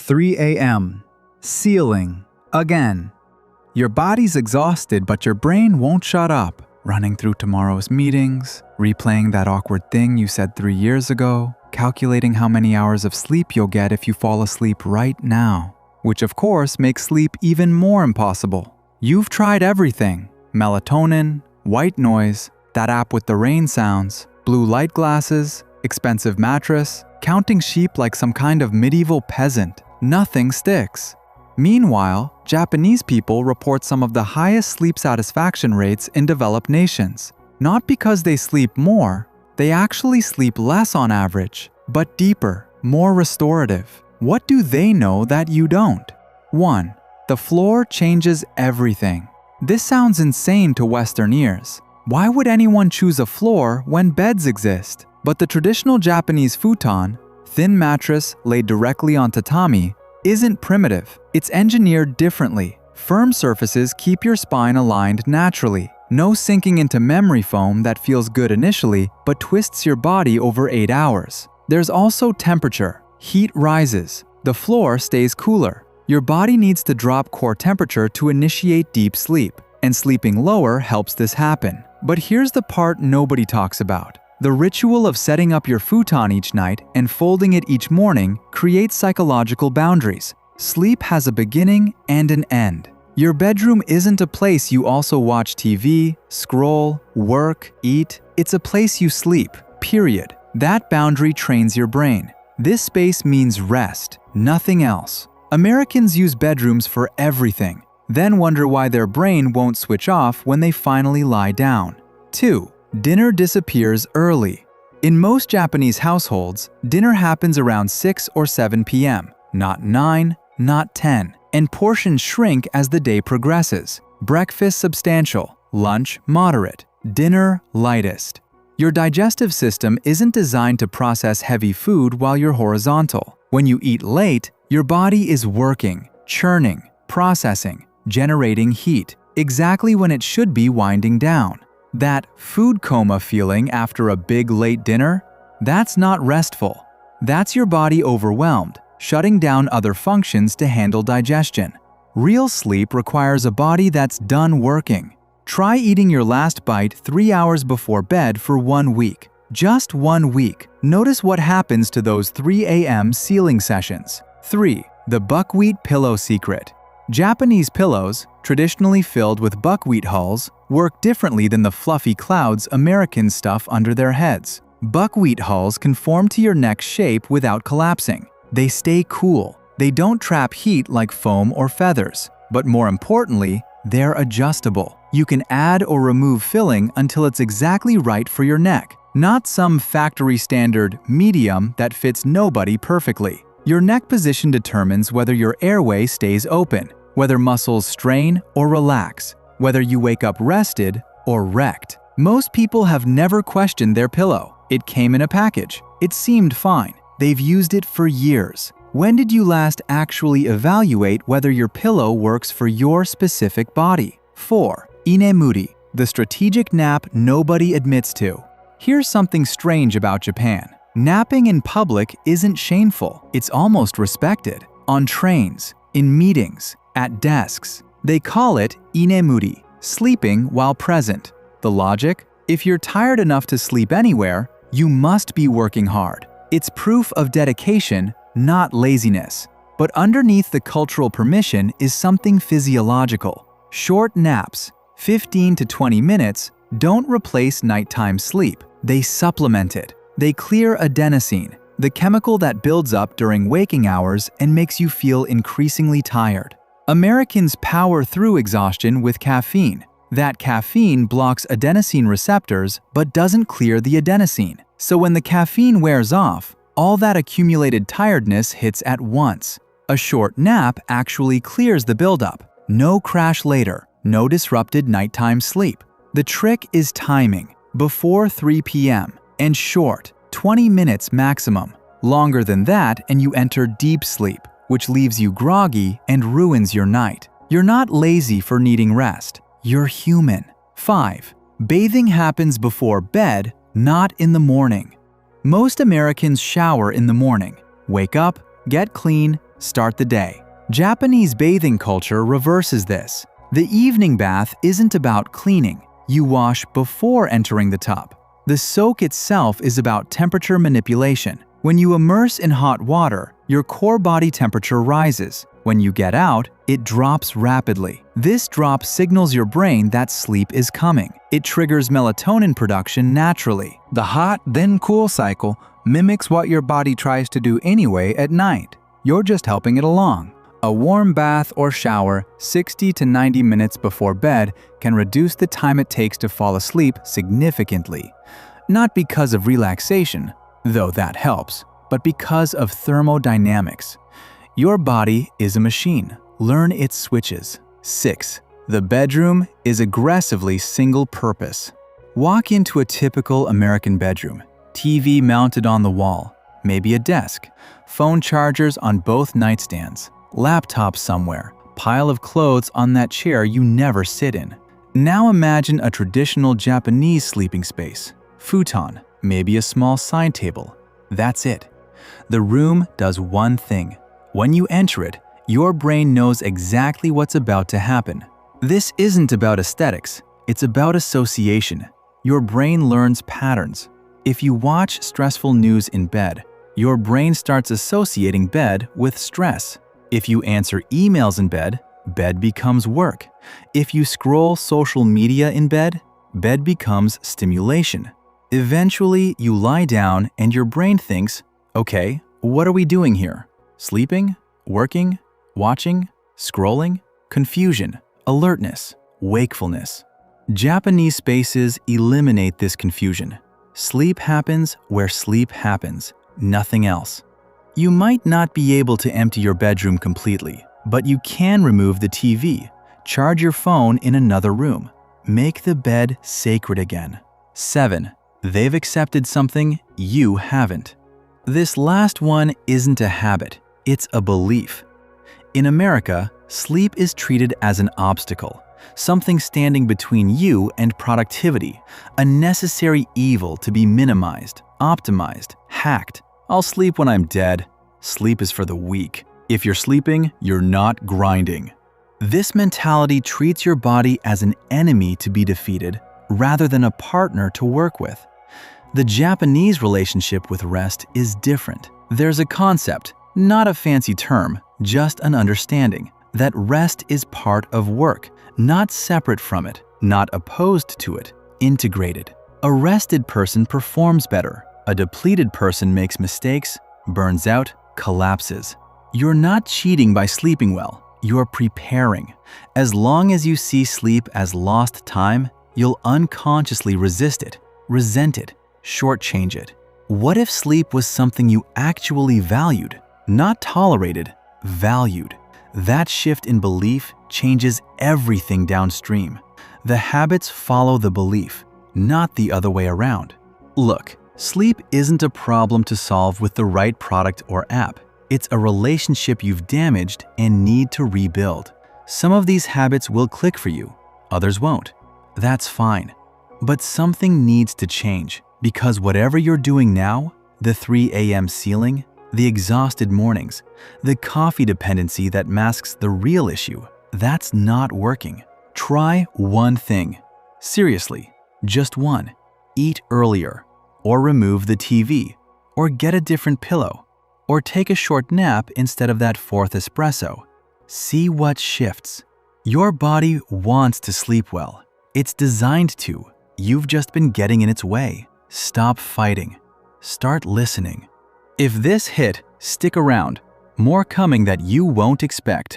3 a.m. Ceiling. Again. Your body's exhausted, but your brain won't shut up. Running through tomorrow's meetings, replaying that awkward thing you said 3 years ago, calculating how many hours of sleep you'll get if you fall asleep right now. Which of course makes sleep even more impossible. You've tried everything. Melatonin, white noise, that app with the rain sounds, blue light glasses, expensive mattress, counting sheep like some kind of medieval peasant. Nothing sticks. Meanwhile, Japanese people report some of the highest sleep satisfaction rates in developed nations. Not because they sleep more, they actually sleep less on average, but deeper, more restorative. What do they know that you don't? 1. The floor changes everything. This sounds insane to Western ears. Why would anyone choose a floor when beds exist? But the traditional Japanese futon, thin mattress laid directly on tatami, isn't primitive. It's engineered differently. Firm surfaces keep your spine aligned naturally. No sinking into memory foam that feels good initially, but twists your body over 8 hours. There's also temperature. Heat rises. The floor stays cooler. Your body needs to drop core temperature to initiate deep sleep, and sleeping lower helps this happen. But here's the part nobody talks about. The ritual of setting up your futon each night and folding it each morning creates psychological boundaries. Sleep has a beginning and an end. Your bedroom isn't a place you also watch TV, scroll, work, eat. It's a place you sleep, period. That boundary trains your brain. This space means rest, nothing else. Americans use bedrooms for everything, then wonder why their brain won't switch off when they finally lie down. 2. Dinner disappears early. In most Japanese households, dinner happens around 6 or 7 p.m., not 9, not 10, and portions shrink as the day progresses. Breakfast substantial, lunch moderate, dinner lightest. Your digestive system isn't designed to process heavy food while you're horizontal. When you eat late, your body is working, churning, processing, generating heat, exactly when it should be winding down. That food coma feeling after a big late dinner, that's not restful. That's your body overwhelmed, shutting down other functions to handle digestion. Real sleep requires a body that's done working. Try eating your last bite 3 hours before bed for 1 week. Just 1 week. Notice what happens to those 3 a.m. ceiling sessions. 3. The buckwheat pillow secret. Japanese pillows, traditionally filled with buckwheat hulls, work differently than the fluffy clouds Americans stuff under their heads. Buckwheat hulls conform to your neck's shape without collapsing. They stay cool. They don't trap heat like foam or feathers. But more importantly, they're adjustable. You can add or remove filling until it's exactly right for your neck, not some factory standard medium that fits nobody perfectly. Your neck position determines whether your airway stays open, whether muscles strain or relax, whether you wake up rested or wrecked. Most people have never questioned their pillow. It came in a package. It seemed fine. They've used it for years. When did you last actually evaluate whether your pillow works for your specific body? 4. Inemuri, the strategic nap nobody admits to. Here's something strange about Japan. Napping in public isn't shameful. It's almost respected. On trains, in meetings, at desks. They call it inemuri, sleeping while present. The logic? If you're tired enough to sleep anywhere, you must be working hard. It's proof of dedication, not laziness. But underneath the cultural permission is something physiological. Short naps, 15 to 20 minutes, don't replace nighttime sleep. They supplement it. They clear adenosine, the chemical that builds up during waking hours and makes you feel increasingly tired. Americans power through exhaustion with caffeine. That caffeine blocks adenosine receptors but doesn't clear the adenosine. So when the caffeine wears off, all that accumulated tiredness hits at once. A short nap actually clears the buildup. No crash later, no disrupted nighttime sleep. The trick is timing, before 3 p.m. and short, 20 minutes maximum. Longer than that and you enter deep sleep, which leaves you groggy and ruins your night. You're not lazy for needing rest. You're human. 5. Bathing happens before bed, not in the morning. Most Americans shower in the morning, wake up, get clean, Start the day. Japanese bathing culture reverses this. The evening bath isn't about cleaning. You wash before entering the tub. The soak itself is about temperature manipulation. When you immerse in hot water, your core body temperature rises. When you get out, it drops rapidly. This drop signals your brain that sleep is coming. It triggers melatonin production naturally. The hot, then cool cycle mimics what your body tries to do anyway at night. You're just helping it along. A warm bath or shower 60 to 90 minutes before bed can reduce the time it takes to fall asleep significantly. Not because of relaxation, though that helps, but because of thermodynamics. Your body is a machine. Learn its switches. 6. The bedroom is aggressively single-purpose. Walk into a typical American bedroom. TV mounted on the wall, maybe a desk, phone chargers on both nightstands, laptop somewhere, pile of clothes on that chair you never sit in. Now imagine a traditional Japanese sleeping space. Futon, maybe a small side table. That's it. The room does one thing. When you enter it, your brain knows exactly what's about to happen. This isn't about aesthetics, it's about association. Your brain learns patterns. If you watch stressful news in bed, your brain starts associating bed with stress. If you answer emails in bed, bed becomes work. If you scroll social media in bed, bed becomes stimulation. Eventually, you lie down and your brain thinks, okay, what are we doing here? Sleeping? Working? Watching? Scrolling? Confusion, alertness, wakefulness. Japanese spaces eliminate this confusion. Sleep happens where sleep happens, nothing else. You might not be able to empty your bedroom completely, but you can remove the TV, charge your phone in another room, make the bed sacred again. 7. They've accepted something you haven't. This last one isn't a habit, it's a belief. In America, sleep is treated as an obstacle, something standing between you and productivity, a necessary evil to be minimized, optimized, hacked. I'll sleep when I'm dead. Sleep is for the weak. If you're sleeping, you're not grinding. This mentality treats your body as an enemy to be defeated rather than a partner to work with. The Japanese relationship with rest is different. There's a concept, not a fancy term, just an understanding, that rest is part of work, not separate from it, not opposed to it, integrated. A rested person performs better. A depleted person makes mistakes, burns out, collapses. You're not cheating by sleeping well, you're preparing. As long as you see sleep as lost time, you'll unconsciously resist it, resent it, shortchange it. What if sleep was something you actually valued, not tolerated, valued? That shift in belief changes everything downstream. The habits follow the belief, not the other way around. Look, sleep isn't a problem to solve with the right product or app. It's a relationship you've damaged and need to rebuild. Some of these habits will click for you, others won't. That's fine. But something needs to change, because whatever you're doing now, the 3 a.m. ceiling, the exhausted mornings, the coffee dependency that masks the real issue, that's not working. Try one thing. Seriously, just one. Eat earlier, or remove the TV, or get a different pillow, or take a short nap instead of that 4th espresso. See what shifts. Your body wants to sleep well. It's designed to. You've just been getting in its way. Stop fighting. Start listening. If this hit, stick around. More coming that you won't expect.